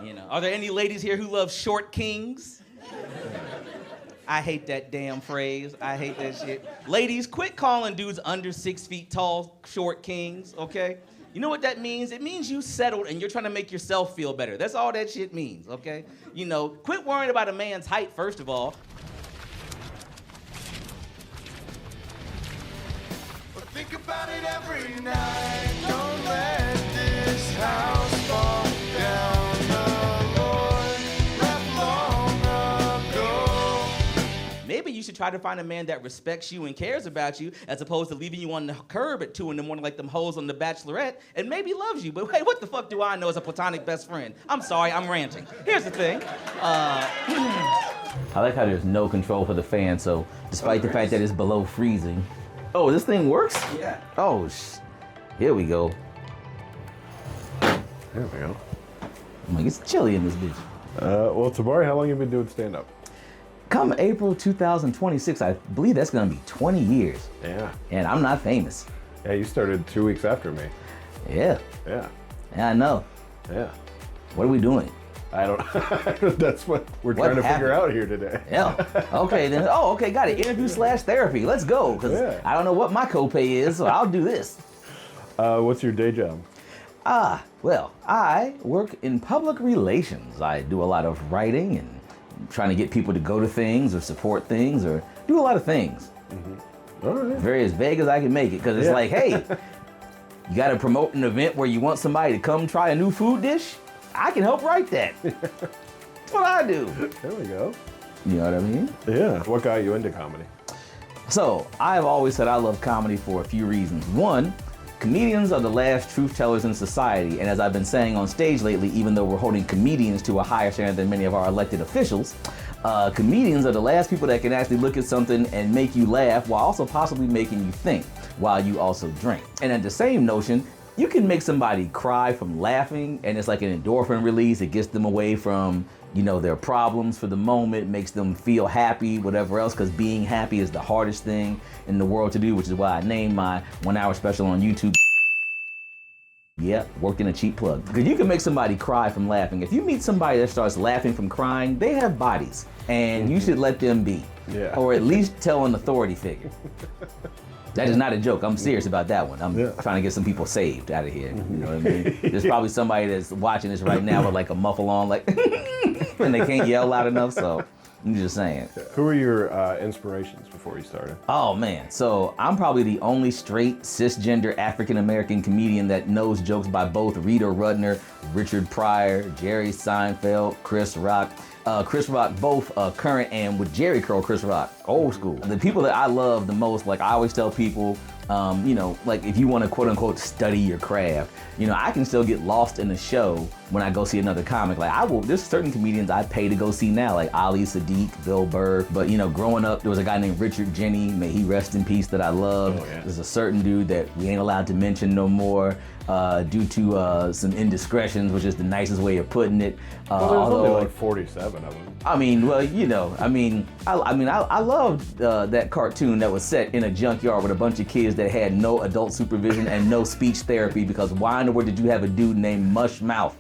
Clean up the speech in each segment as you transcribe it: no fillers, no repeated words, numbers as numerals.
You know, are there any ladies here who love short kings? I hate that damn phrase. I hate that shit. Ladies, quit calling dudes under 6 feet tall short kings, okay? You know what that means? It means you settled and you're trying to make yourself feel better. That's all that shit means, okay? You know, quit worrying about a man's height, first of all. Think about it every night. Don't let this house fall down. The Lord left long ago. Maybe you should try to find a man that respects you and cares about you, as opposed to leaving you on the curb at 2 in the morning like them hoes on The Bachelorette, and maybe loves you. But hey, what the fuck do I know as a platonic best friend? I'm sorry, I'm ranting. Here's the thing. I like how there's no control for the fan, so despite the fact that it's below freezing. Oh, this thing works? Yeah. Oh, here we go. There we go. I'm like, it's chilly in this bitch. Well, Tabari, how long have you been doing stand-up? Come April 2026, I believe that's gonna be 20 years. Yeah. And I'm not famous. Yeah, you started 2 weeks after me. Yeah. Yeah. Yeah, I know. Yeah. What are we doing? I don't. That's what we're trying to figure out here today. Yeah. Okay, then. Oh, okay, got it. Interview/therapy. Let's go. Because I don't know what my copay is, so I'll do this. What's your day job? Well, I work in public relations. I do a lot of writing and trying to get people to go to things or support things or do a lot of things. Mm-hmm. All right. Very as vague as I can make it, because it's like, hey, you got to promote an event where you want somebody to come try a new food dish? I can help write that. That's what I do. There we go. You know what I mean? Yeah. What got you into comedy? So, I've always said I love comedy for a few reasons. One, comedians are the last truth tellers in society, and as I've been saying on stage lately, even though we're holding comedians to a higher standard than many of our elected officials, comedians are the last people that can actually look at something and make you laugh while also possibly making you think, while you also drink. And at the same notion, you can make somebody cry from laughing, and it's like an endorphin release. It gets them away from, you know, their problems for the moment, makes them feel happy, whatever else, because being happy is the hardest thing in the world to do, which is why I named my 1 hour special on YouTube. Yeah, working a cheap plug. Because you can make somebody cry from laughing. If you meet somebody that starts laughing from crying, they have bodies, and you should let them be. Yeah. Or at least tell an authority figure. That is not a joke. I'm serious about that one. I'm trying to get some people saved out of here. You know what I mean? There's probably somebody that's watching this right now with like a muffle on, like, and they can't yell loud enough, so I'm just saying. Who were your inspirations before you started? Oh man, so I'm probably the only straight cisgender African-American comedian that knows jokes by both Rita Rudner, Richard Pryor, Jerry Seinfeld, Chris Rock. Chris Rock, both current and with Jerry Curl, Chris Rock, old school. The people that I love the most, like I always tell people, you know, like if you want to quote unquote study your craft, you know, I can still get lost in the show when I go see another comic. Like there's certain comedians I pay to go see now, like Ali Sadiq, Bill Burr. But you know, growing up, there was a guy named Richard Jeni, may he rest in peace, that I loved. Oh, yeah. There's a certain dude that we ain't allowed to mention no more due to some indiscretions, which is the nicest way of putting it. Well, there's only like 47 of them. I mean, well, you know, I loved that cartoon that was set in a junkyard with a bunch of kids that had no adult supervision and no speech therapy, because why in the world did you have a dude named Mush Mouth?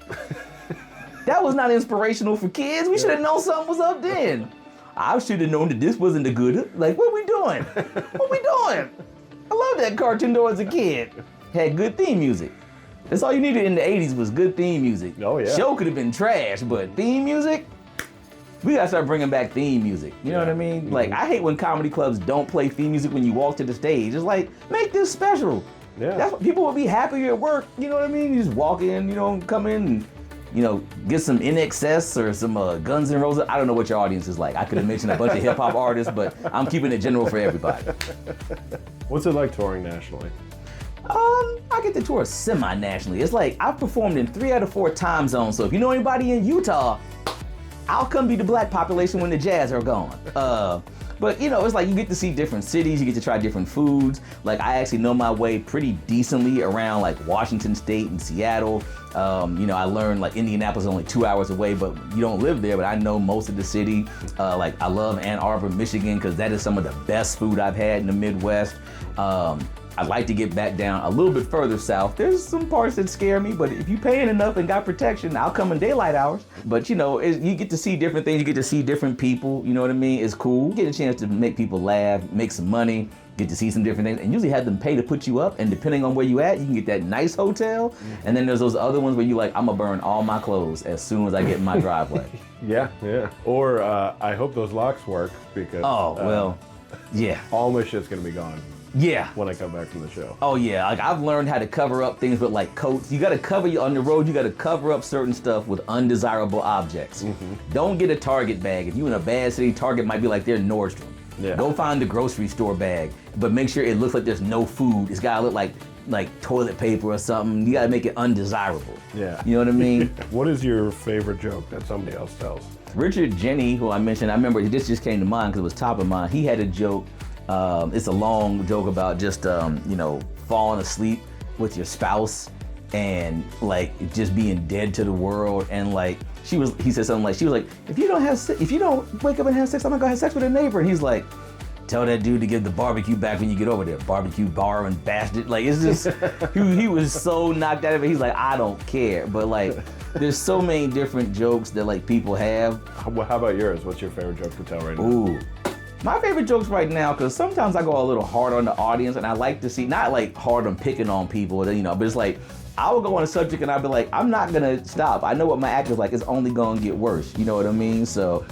That was not inspirational for kids. We should have known something was up then. I should have known that this wasn't a good, like, what we doing? What we doing? I love that cartoon though as a kid. Had good theme music. That's all you needed in the 80s was good theme music. Oh yeah. Show could have been trash, but theme music, we gotta start bringing back theme music. You know what I mean? Mm-hmm. Like, I hate when comedy clubs don't play theme music when you walk to the stage. It's like, make this special. Yeah. That's what people would be happier at work. You know what I mean? You just walk in, you know, come in and, you know, get some NXS or some Guns N' Roses. I don't know what your audience is like. I could have mentioned a bunch of hip hop artists, but I'm keeping it general for everybody. What's it like touring nationally? I get to tour semi-nationally. It's like I've performed in 3 out of 4 time zones. So if you know anybody in Utah, I'll come be the black population when the Jazz are gone. But you know, it's like you get to see different cities, you get to try different foods. Like I actually know my way pretty decently around like Washington State and Seattle. You know, I learned like Indianapolis is only 2 hours away, but you don't live there, but I know most of the city. Like I love Ann Arbor, Michigan, because that is some of the best food I've had in the Midwest. I'd like to get back down a little bit further south. There's some parts that scare me, but if you paying enough and got protection, I'll come in daylight hours. But you know, you get to see different things, you get to see different people, you know what I mean? It's cool. You get a chance to make people laugh, make some money, get to see some different things, and usually have them pay to put you up, and depending on where you at, you can get that nice hotel, and then there's those other ones where you like, I'm gonna burn all my clothes as soon as I get in my driveway. Yeah. Or I hope those locks work because yeah. all my shit's gonna be gone. Yeah. When I come back from the show. Oh yeah, like I've learned how to cover up things with like coats. You gotta cover on the road, you gotta cover up certain stuff with undesirable objects. Don't get a Target bag. If you're in a bad city, Target might be like their Nordstrom. Yeah. Go find the grocery store bag, but make sure it looks like there's no food. It's gotta look like toilet paper or something. You gotta make it undesirable. Yeah. You know what I mean? What is your favorite joke that somebody else tells? Richard Jenny, who I mentioned, I remember this just came to mind because it was top of mind. He had a joke. It's a long joke about just falling asleep with your spouse and like just being dead to the world, and like he said something like, she was like, if you don't wake up and have sex, I'm not gonna have sex with a neighbor. And he's like, tell that dude to give the barbecue back when you get over there. Barbecue borrowing bastard. Like it's just he was so knocked out of it. He's like, I don't care. But like there's so many different jokes that like people have. How about yours? What's your favorite joke to tell right now? Ooh. My favorite jokes right now, because sometimes I go a little hard on the audience, and I like to see, not like hard on picking on people, but it's like, I will go on a subject and I'll be like, I'm not gonna stop. I know what my act is like, it's only gonna get worse. You know what I mean? So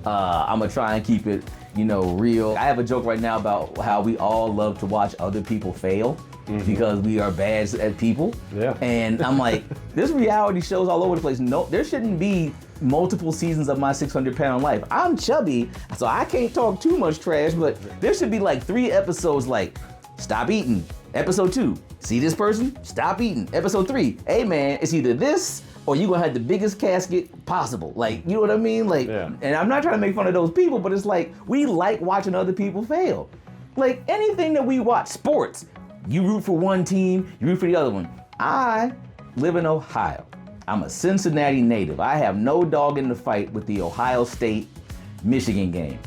I'm gonna try and keep it, real. I have a joke right now about how we all love to watch other people fail because we are bad at people. Yeah. And I'm like, there's reality shows all over the place. No, there shouldn't be multiple seasons of my 600-pound life. I'm chubby, so I can't talk too much trash, but there should be like 3 episodes like, stop eating. Episode 2, see this person? Stop eating. Episode 3, hey man, it's either this or you gonna have the biggest casket possible. Like, you know what I mean? Like, and I'm not trying to make fun of those people, but it's like, we like watching other people fail. Like anything that we watch, sports, you root for one team, you root for the other one. I live in Ohio. I'm a Cincinnati native. I have no dog in the fight with the Ohio State-Michigan game.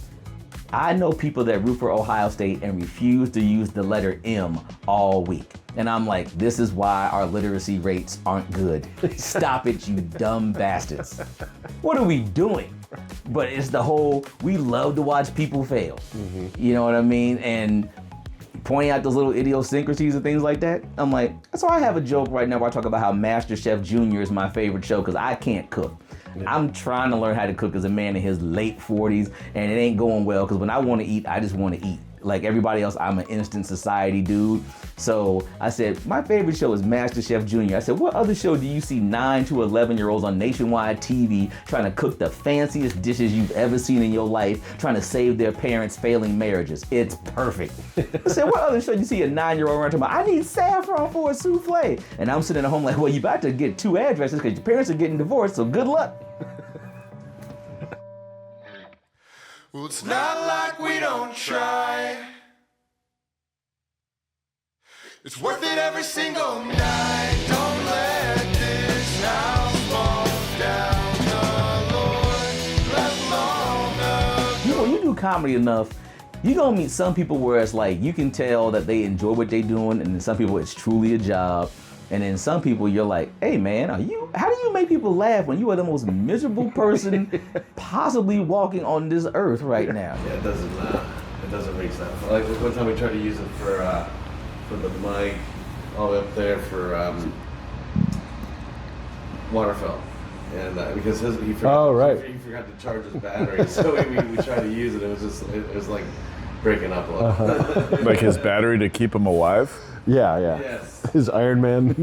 I know people that root for Ohio State and refuse to use the letter M all week. And I'm like, this is why our literacy rates aren't good. Stop it, you dumb bastards. What are we doing? But it's the whole, we love to watch people fail. You know what I mean? And pointing out those little idiosyncrasies and things like that. I'm like, so I have a joke right now where I talk about how MasterChef Junior is my favorite show because I can't cook. I'm trying to learn how to cook as a man in his late 40s, and it ain't going well because when I want to eat, I just want to eat. Like everybody else, I'm an instant society dude. So I said, my favorite show is MasterChef Junior. I said, what other show do you see 9 to 11-year-olds on nationwide TV trying to cook the fanciest dishes you've ever seen in your life, trying to save their parents' failing marriages? It's perfect. I said, what other show do you see a 9-year-old running about, I need saffron for a souffle? And I'm sitting at home like, well, you about to get 2 addresses because your parents are getting divorced, so good luck. Well, it's not like we don't try. It's worth it every single night. Don't let this house fall down. The Lord left long ago. When you do comedy enough, you're gonna meet some people where it's like, you can tell that they enjoy what they're doing, and then some people it's truly a job. And then some people you're like, hey man, how do you make people laugh when you are the most miserable person possibly walking on this earth right now? Yeah, it doesn't reach that far. Like one time we tried to use it for the mic all the way up there for Waterfell. And because he forgot, he forgot to charge his battery, so we tried to use it. It was like breaking up a little. Like his battery to keep him alive? Yeah. Yes. His Iron Man.